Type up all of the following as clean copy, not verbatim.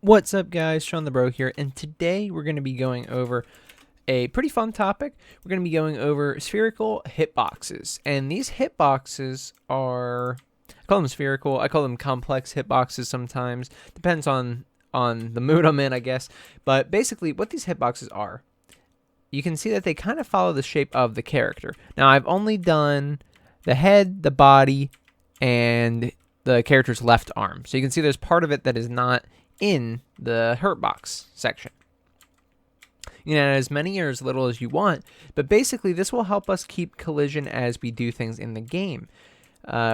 What's up, guys? Shawnthebro here, and today we're going to be going over a pretty fun topic. We're going to be going over spherical hitboxes, and these hitboxes are, I call them spherical, I call them complex hitboxes sometimes, depends on the mood I'm in, I guess, but basically what these hitboxes are, you can see that they kind of follow the shape of the character. Now, I've only done the head, the body, and the character's left arm, so you can see there's part of it that is not in the Hurtbox section. You can add as many or as little as you want, but basically this will help us keep collision as we do things in the game.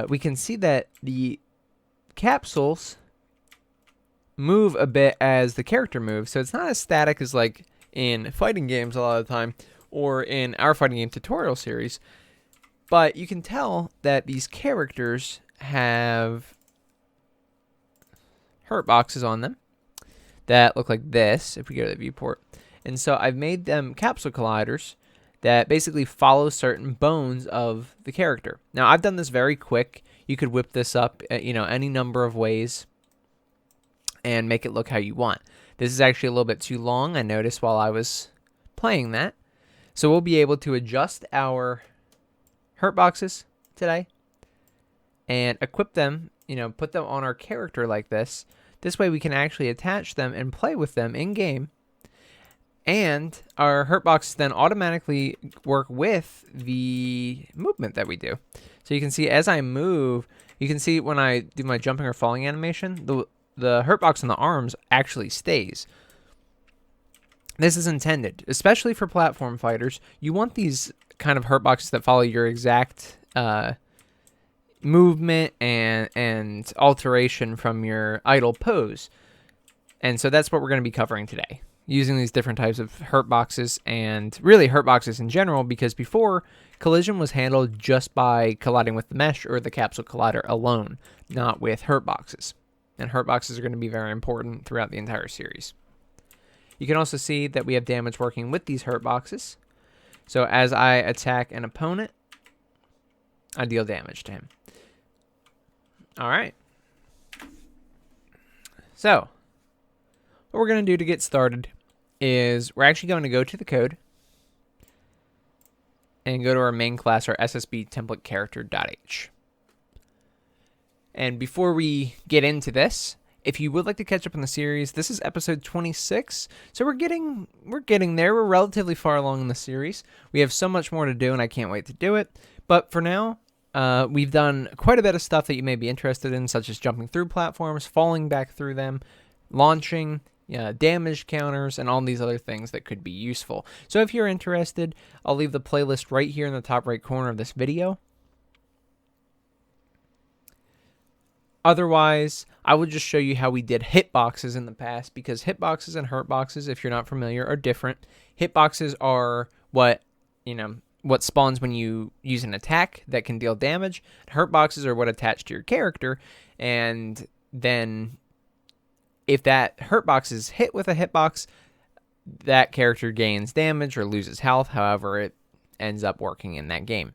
We can see that the capsules move a bit as the character moves, so it's not as static as like in fighting games a lot of the time, or in our fighting game tutorial series, but you can tell that these characters have Hurtboxes on them that look like this if we go to the viewport. And so I've made them Capsule Colliders that basically follow certain bones of the character. Now, I've done this very quick. You could whip this up, any number of ways and make it look how you want. This is actually a little bit too long, I noticed while I was playing that. So we'll be able to adjust our Hurtboxes today and equip them, put them on our character like this. This way we can actually attach them and play with them in-game. And our Hurtboxes then automatically work with the movement that we do. So you can see as I move, you can see when I do my jumping or falling animation, the Hurtbox on the arms actually stays. This is intended, especially for platform fighters. You want these kind of Hurtboxes that follow your exact movement and alteration from your idle pose. And so that's what we're going to be covering today, using these different types of Hurtboxes and really Hurtboxes in general, because before, collision was handled just by colliding with the mesh or the Capsule Collider alone, not with Hurtboxes. And Hurtboxes are going to be very important throughout the entire series. You can also see that we have damage working with these Hurtboxes. So as I attack an opponent, I deal damage to him. All right. So what we're going to do to get started is we're actually going to go to the code and go to our main class, our SSB template character.h. And before we get into this, if you would like to catch up on the series, this is episode 26. So we're getting there. We're relatively far along in the series. We have so much more to do, and I can't wait to do it. But for now, we've done quite a bit of stuff that you may be interested in, such as jumping through platforms, falling back through them, launching, damage counters, and all these other things that could be useful. So if you're interested, I'll leave the playlist right here in the top right corner of this video. Otherwise, I will just show you how we did hitboxes in the past, because hitboxes and Hurtboxes, if you're not familiar, are different. Hitboxes are what spawns when you use an attack that can deal damage. Hurtboxes are what attach to your character, and then if that Hurtbox is hit with a hitbox, that character gains damage or loses health, however it ends up working in that game.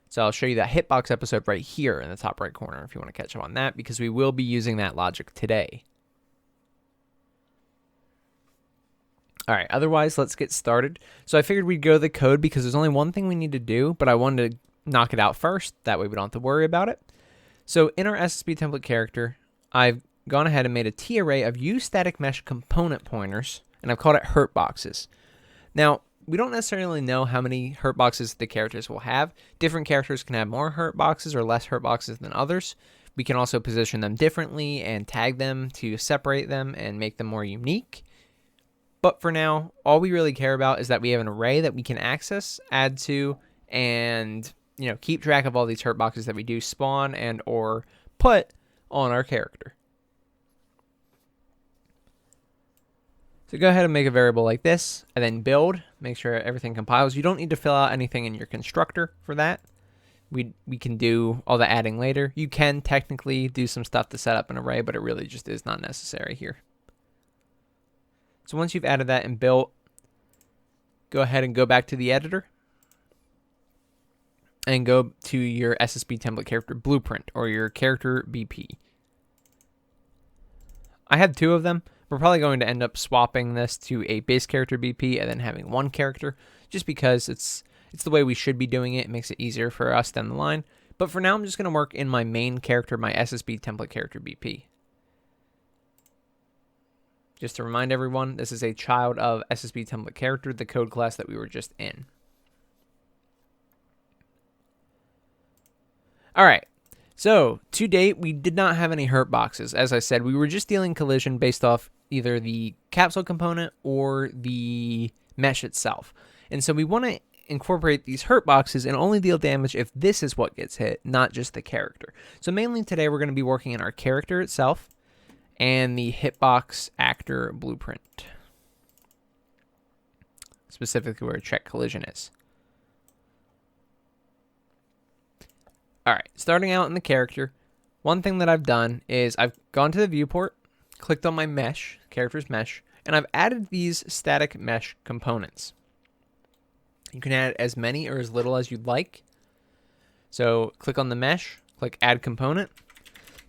So I'll show you that hitbox episode right here in the top right corner if you want to catch up on that, because we will be using that logic today. All right, otherwise, let's get started. So I figured we'd go to the code because there's only one thing we need to do, but I wanted to knock it out first. That way we don't have to worry about it. So in our SSB template character, I've gone ahead and made a T array of uStatic mesh component pointers, and I've called it Hurtboxes. Now, we don't necessarily know how many Hurtboxes the characters will have. Different characters can have more Hurtboxes or less Hurtboxes than others. We can also position them differently and tag them to separate them and make them more unique. But for now, all we really care about is that we have an array that we can access, add to, and keep track of all these Hurtboxes that we do spawn and or put on our character. So go ahead and make a variable like this, and then build, make sure everything compiles. You don't need to fill out anything in your constructor for that. We can do all the adding later. You can technically do some stuff to set up an array, but it really just is not necessary here. So once you've added that and built, go ahead and go back to the editor and go to your SSB template character blueprint or your character BP. I had two of them, We're probably going to end up swapping this to a base character BP and then having one character, just because it's the way we should be doing it. It makes it easier for us down the line. But for now, I'm just going to work in my main character, my SSB template character BP. Just to remind everyone, this is a child of SSB template character, the code class that we were just in. All right. So, to date, we did not have any Hurtboxes. As I said, we were just dealing collision based off either the capsule component or the mesh itself. And so we want to incorporate these Hurtboxes and only deal damage if this is what gets hit, not just the character. So mainly today we're going to be working in our character itself and the Hitbox Actor Blueprint. Specifically where check collision is. Alright, starting out in the character, one thing that I've done is I've gone to the viewport, clicked on my mesh, character's mesh, and I've added these static mesh components. You can add as many or as little as you'd like. So click on the mesh, click add component,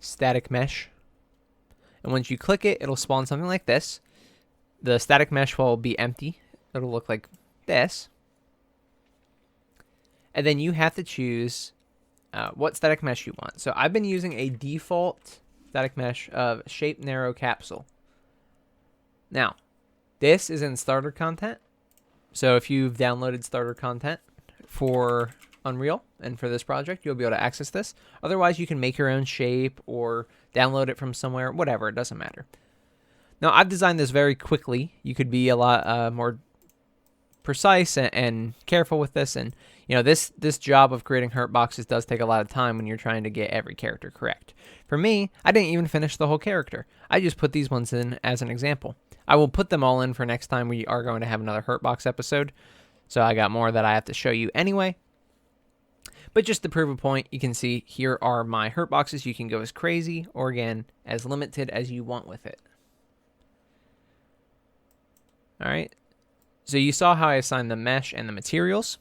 static mesh. And once you click it, it'll spawn something like this. The static mesh will be empty. It'll look like this. And then you have to choose what static mesh you want. So I've been using a default static mesh of shape narrow capsule. Now, this is in starter content. So if you've downloaded starter content for Unreal and for this project, you'll be able to access this. Otherwise, you can make your own shape or download it from somewhere, whatever, it doesn't matter. Now, I've designed this very quickly. You could be a lot more precise and careful with this. And, you know, this job of creating Hurtboxes does take a lot of time when you're trying to get every character correct. For me, I didn't even finish the whole character. I just put these ones in as an example. I will put them all in for next time we are going to have another Hurtbox episode. So I got more that I have to show you anyway. But just to prove a point, you can see here are my Hurtboxes. You can go as crazy or, again, as limited as you want with it. All right. So you saw how I assigned the mesh and the materials.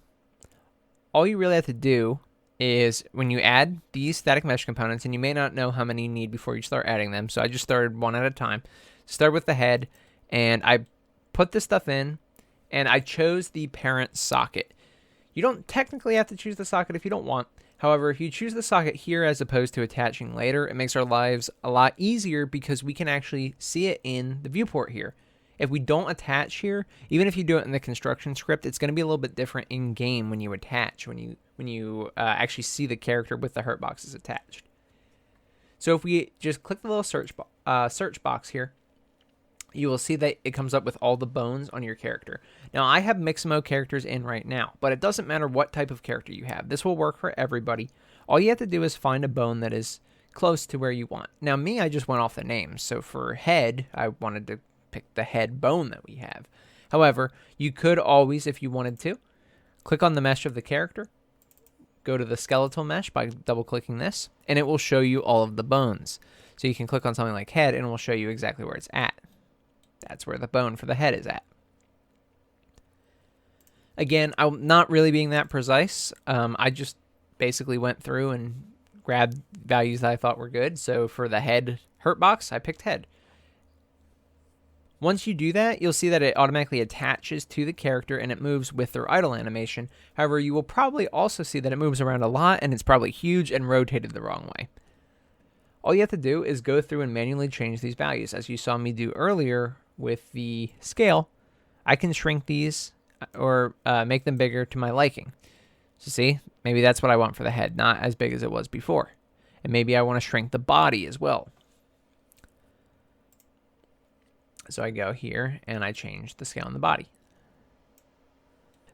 All you really have to do is when you add these static mesh components, and you may not know how many you need before you start adding them. So I just started one at a time. Start with the head. And I put this stuff in, and I chose the parent socket. You don't technically have to choose the socket if you don't want. However, if you choose the socket here as opposed to attaching later, it makes our lives a lot easier because we can actually see it in the viewport here. If we don't attach here, even if you do it in the construction script, it's going to be a little bit different in game when you attach, when you actually see the character with the Hurtboxes attached. So if we just click the little search box here, you will see that it comes up with all the bones on your character. Now, I have Mixamo characters in right now, but it doesn't matter what type of character you have. This will work for everybody. All you have to do is find a bone that is close to where you want. Now, me, I just went off the names. So for head, I wanted to pick the head bone that we have. However, you could always, if you wanted to, click on the mesh of the character, go to the skeletal mesh by double-clicking this, and it will show you all of the bones. So you can click on something like head, and it will show you exactly where it's at. That's where the bone for the head is at. Again, I'm not really being that precise. I just basically went through and grabbed values that I thought were good. So for the head Hurtbox, I picked head. Once you do that, you'll see that it automatically attaches to the character and it moves with their idle animation. However, you will probably also see that it moves around a lot and it's probably huge and rotated the wrong way. All you have to do is go through and manually change these values. As you saw me do earlier with the scale, I can shrink these or make them bigger to my liking. So see, maybe that's what I want for the head, not as big as it was before. And maybe I want to shrink the body as well. So I go here and I change the scale on the body.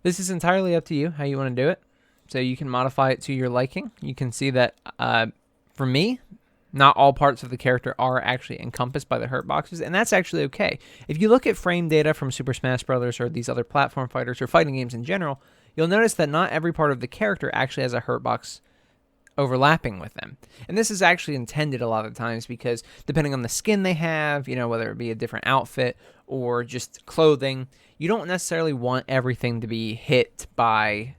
This is entirely up to you how you want to do it. So you can modify it to your liking. You can see that for me, not all parts of the character are actually encompassed by the Hurtboxes, and that's actually okay. If you look at frame data from Super Smash Brothers or these other platform fighters or fighting games in general, you'll notice that not every part of the character actually has a Hurtbox overlapping with them. And this is actually intended a lot of times because depending on the skin they have, you know, whether it be a different outfit or just clothing, you don't necessarily want everything to be hit by,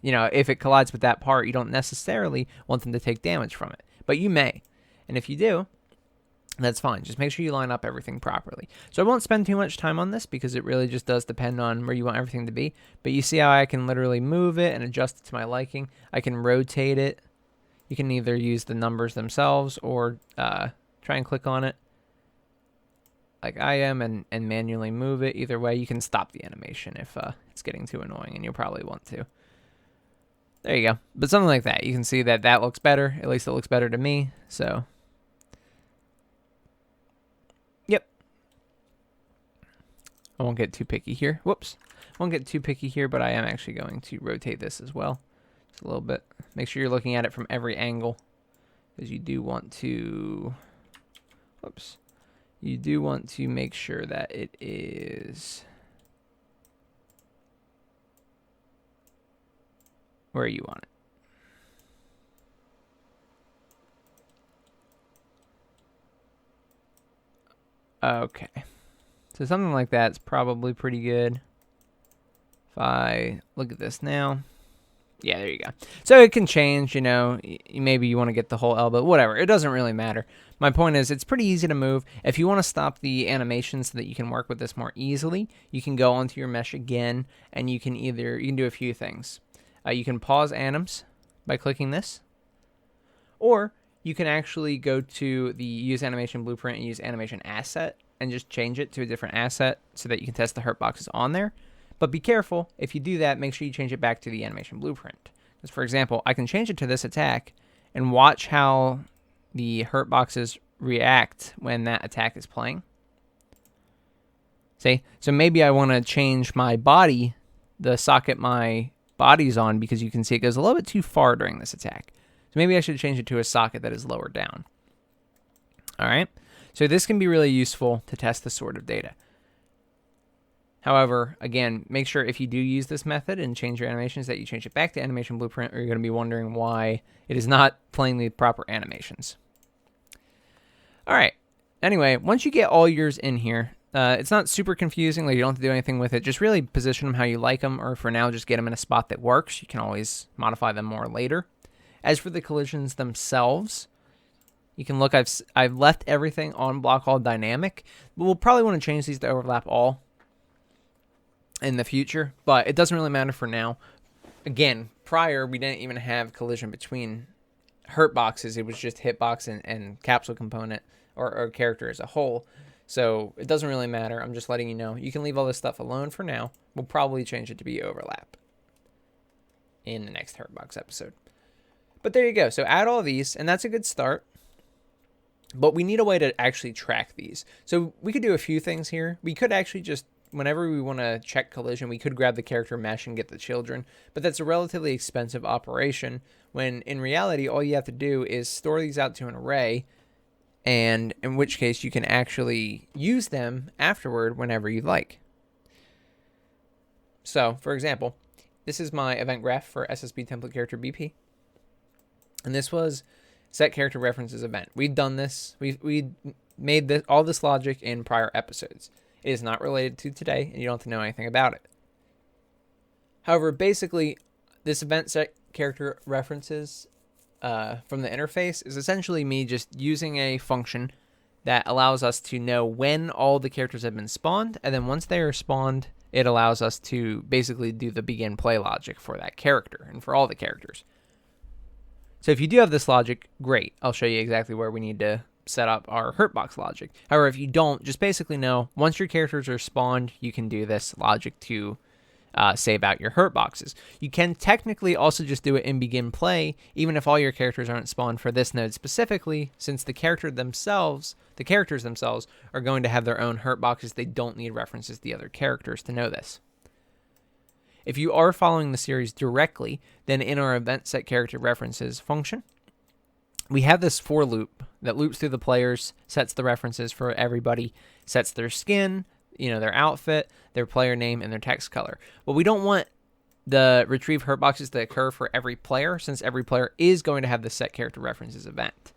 you know, if it collides with that part, you don't necessarily want them to take damage from it. But you may. And if you do, That's fine. Just make sure you line up everything properly. So I won't spend too much time on this because it really just does depend on where you want everything to be. But you see how I can literally move it and adjust it to my liking. I can rotate it. You can either use the numbers themselves or try and click on it like I am and manually move it. Either way, you can stop the animation if it's getting too annoying, and you'll probably want to. There you go. But something like that. You can see that that looks better. At least it looks better to me. So... yep. I won't get too picky here. Whoops. I won't get too picky here, but I am actually going to rotate this as well. Just a little bit. Make sure you're looking at it from every angle, because you do want to... whoops. You do want to make sure that it is where you want it. Okay. So something like that's probably pretty good. If I look at this now. Yeah, there you go. So it can change, you know, maybe you want to get the whole elbow, whatever. It doesn't really matter. My point is it's pretty easy to move. If you want to stop the animation so that you can work with this more easily, you can go onto your mesh again, and you can do a few things. You can pause anims by clicking this, or you can actually go to the use animation blueprint and use animation asset and just change it to a different asset so that you can test the hurtboxes on there. But be careful, if you do that, make sure you change it back to the animation blueprint. Because, for example, I can change it to this attack and watch how the hurtboxes react when that attack is playing. See? So maybe I want to change my body, the socket my body's on, because you can see it goes a little bit too far during this attack. So maybe I should change it to a socket that is lower down. All right? So this can be really useful to test this sort of data. However, again, make sure if you do use this method and change your animations that you change it back to animation blueprint, or you're going to be wondering why it is not playing the proper animations. All right. Anyway, once you get all yours in here, it's not super confusing. Like, you don't have to do anything with it. Just really position them how you like them, or for now, just get them in a spot that works. You can always modify them more later. As for the collisions themselves, you can look, I've left everything on block all dynamic, but we'll probably want to change these to overlap all in the future, but it doesn't really matter for now. Again, prior, we didn't even have collision between hurtboxes. It was just hitbox and capsule component or character as a whole. So it doesn't really matter. I'm just letting you know. You can leave all this stuff alone for now. We'll probably change it to be overlap in the next hurtbox episode. But there you go. So add all these, and that's a good start. But we need a way to actually track these. So we could do a few things here. We could actually just, whenever we want to check collision, we could grab the character mesh and get the children, but that's a relatively expensive operation, when in reality all you have to do is store these out to an array, and in which case you can actually use them afterward whenever you like. So, for example, this is my event graph for SSB template character BP, and this was set character references event. We'd done this, we made this, all this logic in prior episodes. It is not related to today, and you don't have to know anything about it. However, basically, this event set character references from the interface is essentially me just using a function that allows us to know when all the characters have been spawned, and then once they are spawned, it allows us to basically do the begin play logic for that character and for all the characters. So if you do have this logic, great. I'll show you exactly where we need to set up our hurtbox logic. However, if you don't, just basically know once your characters are spawned, you can do this logic to save out your hurtboxes. You can technically also just do it in begin play, even if all your characters aren't spawned for this node specifically, since the characters themselves are going to have their own hurtboxes. They don't need references to the other characters to know this. If you are following the series directly, then in our event set character references function, we have this for loop that loops through the players, sets the references for everybody, sets their skin, their outfit, their player name, and their text color. Well, we don't want the retrieve hurtboxes to occur for every player, since every player is going to have the set character references event.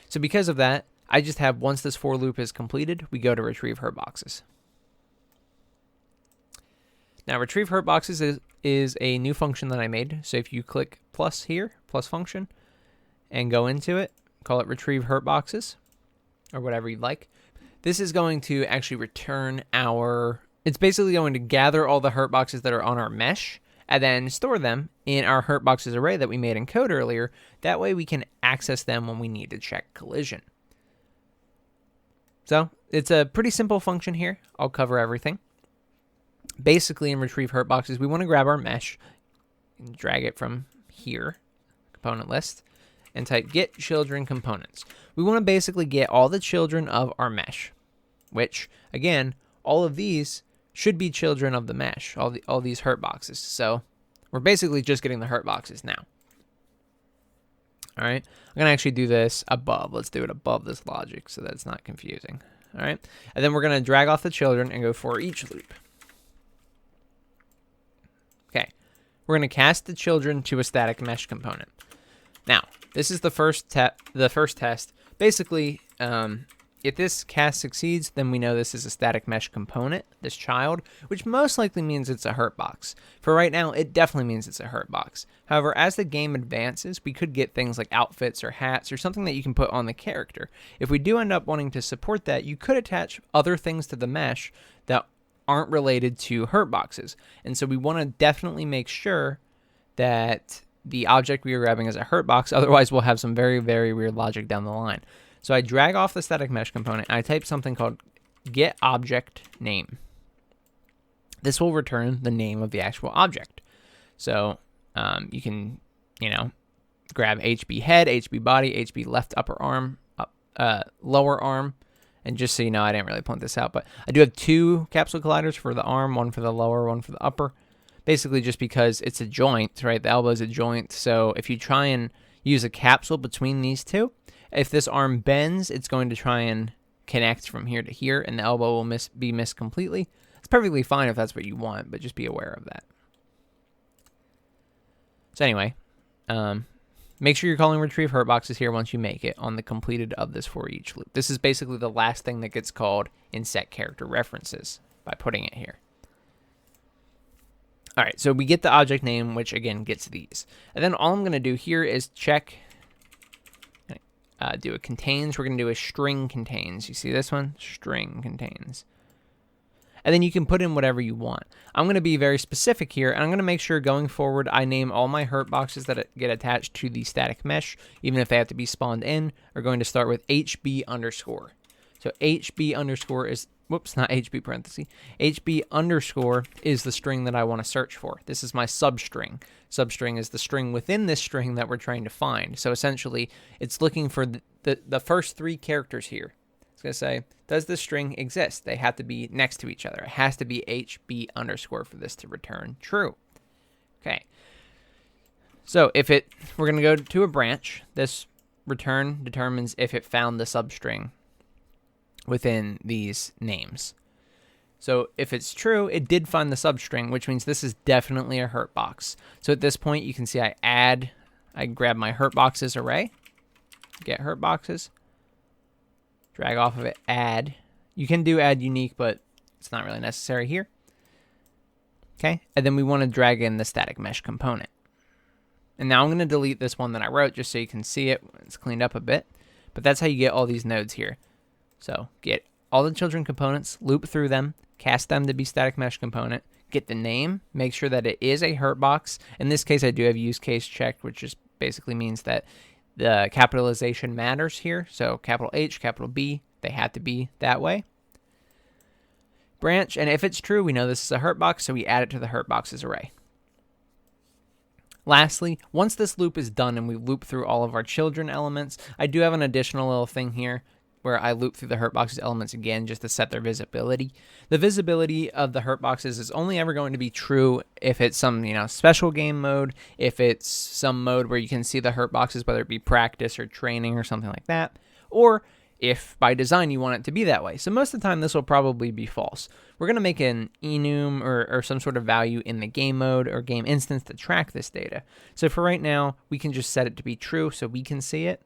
So because of that, I just have, once this for loop is completed, we go to retrieve hurtboxes. Now, retrieve hurtboxes is a new function that I made. So if you click plus here, plus function, and go into it, call it retrieve hurtboxes, or whatever you'd like. This is going to actually return it's basically going to gather all the Hurtboxes that are on our mesh and then store them in our Hurtboxes array that we made in code earlier. That way we can access them when we need to check collision. So it's a pretty simple function here. I'll cover everything. Basically, in retrieve Hurtboxes, we want to grab our mesh and drag it from here, component list, and type get children components. We want to basically get all the children of our mesh, which, again, all of these should be children of the mesh, all these Hurtboxes. So we're basically just getting the Hurtboxes now. All right, I'm going to actually do this above. Let's do it above this logic so that it's not confusing. All right, and then we're going to drag off the children and go for each loop. Okay, we're going to cast the children to a static mesh component. Now, this is the first test. Basically, if this cast succeeds, then we know this is a static mesh component, this child, which most likely means it's a Hurtbox. For right now, it definitely means it's a Hurtbox. However, as the game advances, we could get things like outfits or hats or something that you can put on the character. If we do end up wanting to support that, you could attach other things to the mesh that aren't related to Hurtboxes. And so we want to definitely make sure that the object we are grabbing is a Hurtbox, otherwise we'll have some very, very weird logic down the line. So I drag off the static mesh component, and I type something called get object name. This will return the name of the actual object. So you can, grab HB head, HB body, HB left upper arm, lower arm. And just so you know, I didn't really point this out, but I do have 2 capsule colliders for the arm, one for the lower, one for the upper. Basically just because it's a joint, right? The elbow is a joint. So if you try and use a capsule between these two, if this arm bends, it's going to try and connect from here to here, and the elbow will be missed completely. It's perfectly fine if that's what you want, but just be aware of that. So anyway, make sure you're calling retrieve Hurtboxes here once you make it on the completed of this for each loop. This is basically the last thing that gets called in set character references by putting it here. All right, so we get the object name, which again gets these. And then all I'm going to do here is check, do a contains. We're going to do a string contains. You see this one? String contains. And then you can put in whatever you want. I'm going to be very specific here, and I'm going to make sure going forward I name all my Hurtboxes that get attached to the static mesh, even if they have to be spawned in, are going to start with HB underscore. So HB underscore is, whoops, not HB parenthesis. HB underscore is the string that I want to search for. This is my substring. Substring is the string within this string that we're trying to find. So essentially, it's looking for the first 3 characters here. It's going to say, does this string exist? They have to be next to each other. It has to be HB underscore for this to return true. Okay. So if we're going to go to a branch. This return determines if it found the substring within these names. So if it's true, it did find the substring, which means this is definitely a Hurtbox. So at this point, you can see I grab my Hurtboxes array, get Hurtboxes, drag off of it, add. You can do add unique, but it's not really necessary here. Okay, and then we want to drag in the static mesh component. And now I'm going to delete this one that I wrote just so you can see it. It's cleaned up a bit, but that's how you get all these nodes here. So get all the children components, loop through them, cast them to be static mesh component, get the name, make sure that it is a Hurtbox. In this case, I do have use case checked, which just basically means that the capitalization matters here. So capital H, capital B, they have to be that way. Branch, and if it's true, we know this is a Hurtbox, so we add it to the Hurtboxes array. Lastly, once this loop is done and we loop through all of our children elements, I do have an additional little thing here where I loop through the Hurtboxes elements again just to set their visibility. The visibility of the Hurtboxes is only ever going to be true if it's some, special game mode, if it's some mode where you can see the Hurtboxes, whether it be practice or training or something like that, or if by design you want it to be that way. So most of the time this will probably be false. We're going to make an enum or some sort of value in the game mode or game instance to track this data. So for right now, we can just set it to be true so we can see it.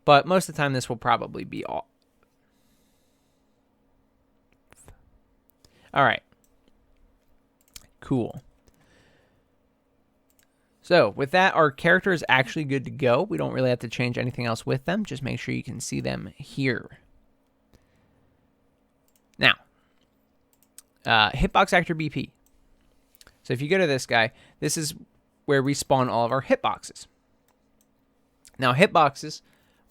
But most of the time, this will probably be all. All right. Cool. So with that, our character is actually good to go. We don't really have to change anything else with them. Just make sure you can see them here. Hitbox Actor Bp. So if you go to this guy, this is where we spawn all of our hitboxes. Now, hitboxes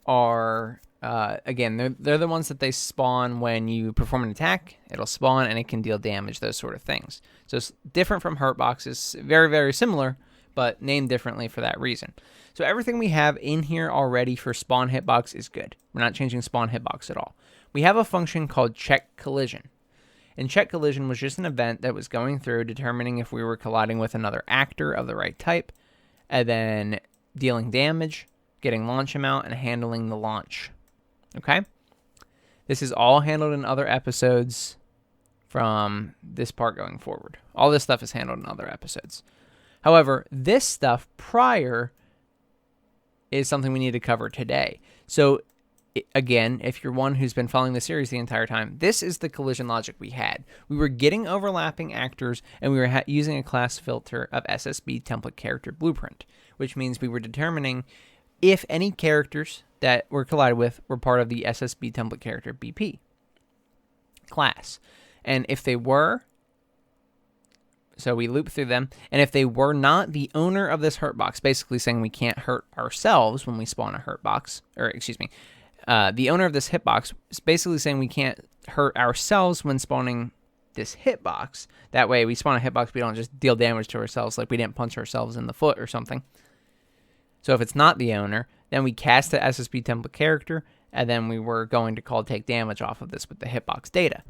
are, again, they're the ones that they spawn when you perform an attack. It'll spawn and it can deal damage, those sort of things. So it's different from Hurtboxes, very, very similar, but named differently for that reason. So everything we have in here already for spawn hitbox is good. We're not changing spawn hitbox at all. We have a function called check collision. And check collision was just an event that was going through determining if we were colliding with another actor of the right type, and then dealing damage, getting launch amount, and handling the launch. Okay? This is all handled in other episodes from this part going forward. All this stuff is handled in other episodes. However, this stuff prior is something we need to cover today. So again, if you're one who's been following the series the entire time, this is the collision logic we had. We were getting overlapping actors, and we were using a class filter of SSB template character blueprint, which means we were determining if any characters that were collided with were part of the SSB template character BP class. And if they were, so we loop through them, and if they were not the owner of this hurtbox, basically saying we can't hurt ourselves when we spawn a hurtbox, or excuse me, the owner of this hitbox is basically saying we can't hurt ourselves when spawning this hitbox. That way, we spawn a hitbox, we don't just deal damage to ourselves like we didn't punch ourselves in the foot or something. So if it's not the owner, then we cast the SSB template character, and then we were going to call take damage off of this with the hitbox data.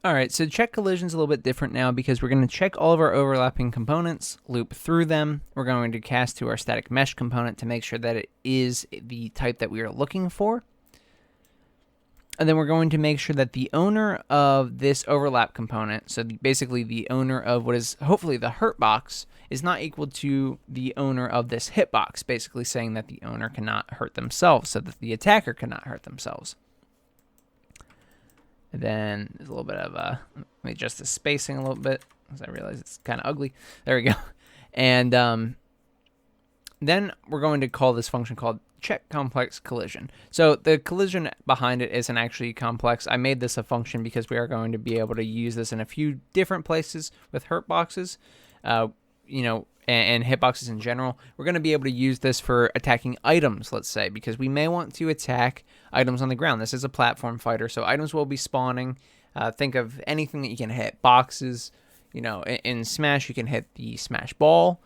Alright, so check collision is a little bit different now because we're going to check all of our overlapping components, loop through them. We're going to cast to our static mesh component to make sure that it is the type that we are looking for. And then we're going to make sure that the owner of this overlap component, so basically the owner of what is hopefully the hurtbox, is not equal to the owner of this hitbox, basically saying that the owner cannot hurt themselves, so that the attacker cannot hurt themselves. And then there's a little bit of, let me adjust the spacing a little bit, because I realize it's kind of ugly. There we go. And then we're going to call this function called check complex collision. So the collision behind it isn't actually complex. I made this a function because we are going to be able to use this in a few different places with hurtboxes, you know, and hitboxes in general. We're going to be able to use this for attacking items, let's say, because we may want to attack items on the ground. This is a platform fighter, so items will be spawning. Think of anything that you can hit. Boxes, you know, in Smash, you can hit the Smash ball.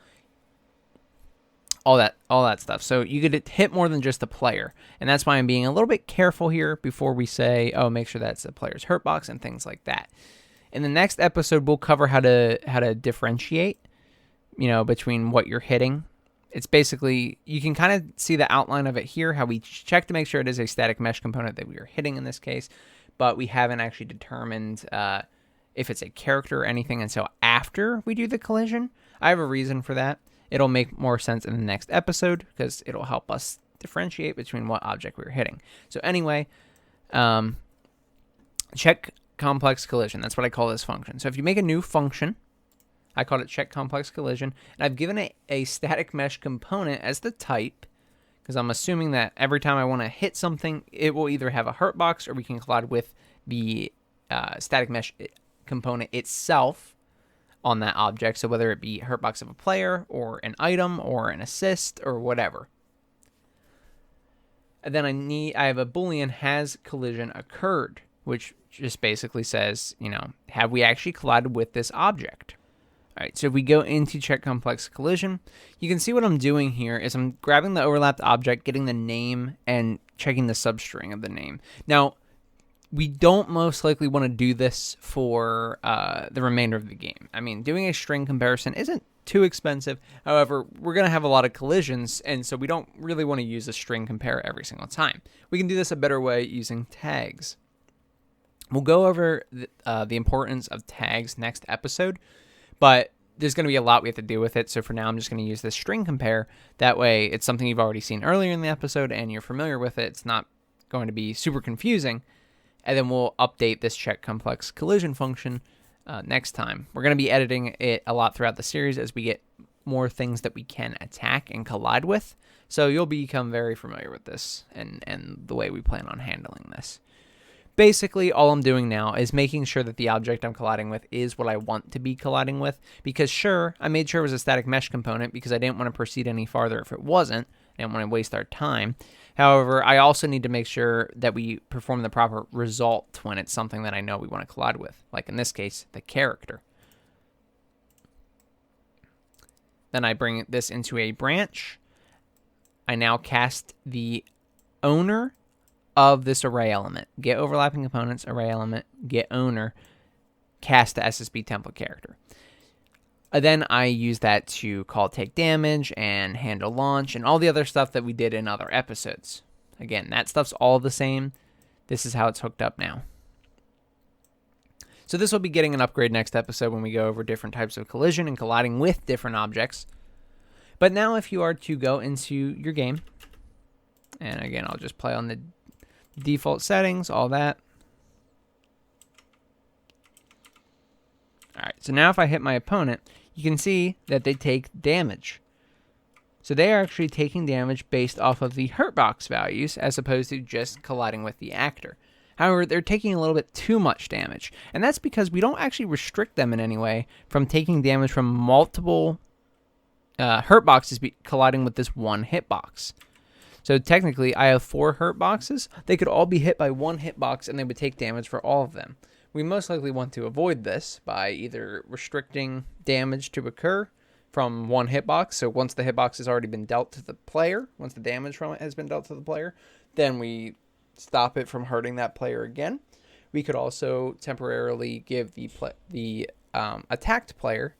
All that stuff. So you could hit more than just the player. And that's why I'm being a little bit careful here before we say, oh, make sure that's the player's hurtbox and things like that. In the next episode, we'll cover how to differentiate, you know, between what you're hitting. It's basically, you can kind of see the outline of it here, how we check to make sure it is a static mesh component that we are hitting in this case, but we haven't actually determined if it's a character or anything. And so after we do the collision, I have a reason for that. It'll make more sense in the next episode because it'll help us differentiate between what object we're hitting. So anyway, check complex collision. That's what I call this function. So if you make a new function, I called it check complex collision, and I've given it a static mesh component as the type because I'm assuming that every time I want to hit something, it will either have a hurtbox or we can collide with the static mesh component itself on that object, so whether it be hurtbox of a player or an item or an assist or whatever. And then I have a boolean has collision occurred, which just basically says, you know, have we actually collided with this object? All right, so if we go into check complex collision, you can see what I'm doing here is I'm grabbing the overlapped object, getting the name, and checking the substring of the name. Now, we don't most likely want to do this for the remainder of the game. I mean, doing a string comparison isn't too expensive. However, we're going to have a lot of collisions, and so we don't really want to use a string compare every single time. We can do this a better way using tags. We'll go over the importance of tags next episode, but there's going to be a lot we have to do with it. So for now, I'm just going to use this string compare. That way, it's something you've already seen earlier in the episode, and you're familiar with it. It's not going to be super confusing. And then we'll update this check complex collision function next time. We're going to be editing it a lot throughout the series as we get more things that we can attack and collide with. So you'll become very familiar with this and the way we plan on handling this. Basically, all I'm doing now is making sure that the object I'm colliding with is what I want to be colliding with. Because sure, I made sure it was a static mesh component because I didn't want to proceed any farther if it wasn't. I didn't want to waste our time. However, I also need to make sure that we perform the proper result when it's something that I know we want to collide with. Like in this case, the character. Then I bring this into a branch. I now cast the owner of this array element. Get overlapping components, array element, get owner, cast the SSB template character. Then I use that to call take damage and handle launch and all the other stuff that we did in other episodes. Again, that stuff's all the same. This is how it's hooked up now. So this will be getting an upgrade next episode when we go over different types of collision and colliding with different objects. But now if you are to go into your game, and again, I'll just play on the default settings, all that. All right, so now if I hit my opponent, you can see that they take damage. So they are actually taking damage based off of the Hurtbox values as opposed to just colliding with the actor. However, they're taking a little bit too much damage, and that's because we don't actually restrict them in any way from taking damage from multiple Hurtboxes colliding with this one hitbox. So technically, I have 4 Hurtboxes. They could all be hit by one hitbox, and they would take damage for all of them. We most likely want to avoid this by either restricting damage to occur from one hitbox. So once the hitbox has already been dealt to the player, once the damage from it has been dealt to the player, then we stop it from hurting that player again. We could also temporarily give the attacked player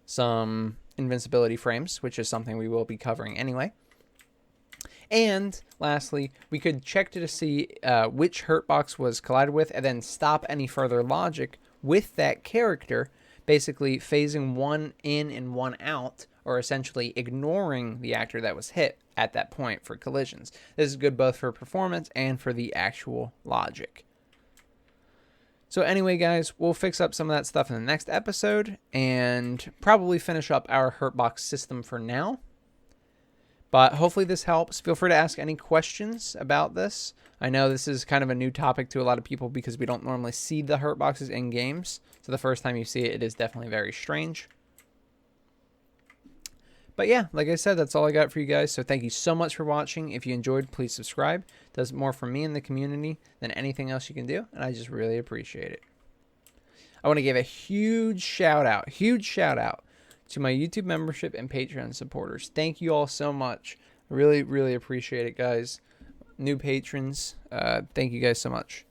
some invincibility frames, which is something we will be covering anyway. And lastly, we could check to see which Hurtbox was collided with and then stop any further logic with that character, basically phasing one in and one out, or essentially ignoring the actor that was hit at that point for collisions. This is good both for performance and for the actual logic. So anyway, guys, we'll fix up some of that stuff in the next episode and probably finish up our Hurtbox system for now. But hopefully this helps. Feel free to ask any questions about this. I know this is kind of a new topic to a lot of people because we don't normally see the Hurtboxes in games. So the first time you see it, it is definitely very strange. But yeah, like I said, that's all I got for you guys. So thank you so much for watching. If you enjoyed, please subscribe. It does more for me and the community than anything else you can do. And I just really appreciate it. I want to give a huge shout out to my YouTube membership and Patreon supporters. Thank you all so much. I really, really appreciate it, guys. New patrons, thank you guys so much.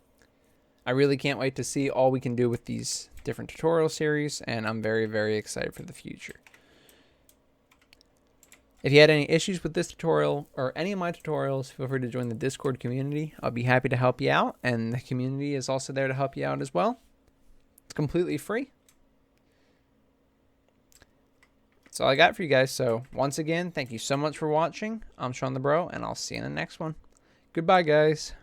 I really can't wait to see all we can do with these different tutorial series, and I'm very, very excited for the future. If you had any issues with this tutorial or any of my tutorials, feel free to join the Discord community. I'll be happy to help you out, and the community is also there to help you out as well. It's completely free. That's all I got for you guys. So once again, thank you so much for watching. I'm Shawnthebro, and I'll see you in the next one. Goodbye, guys.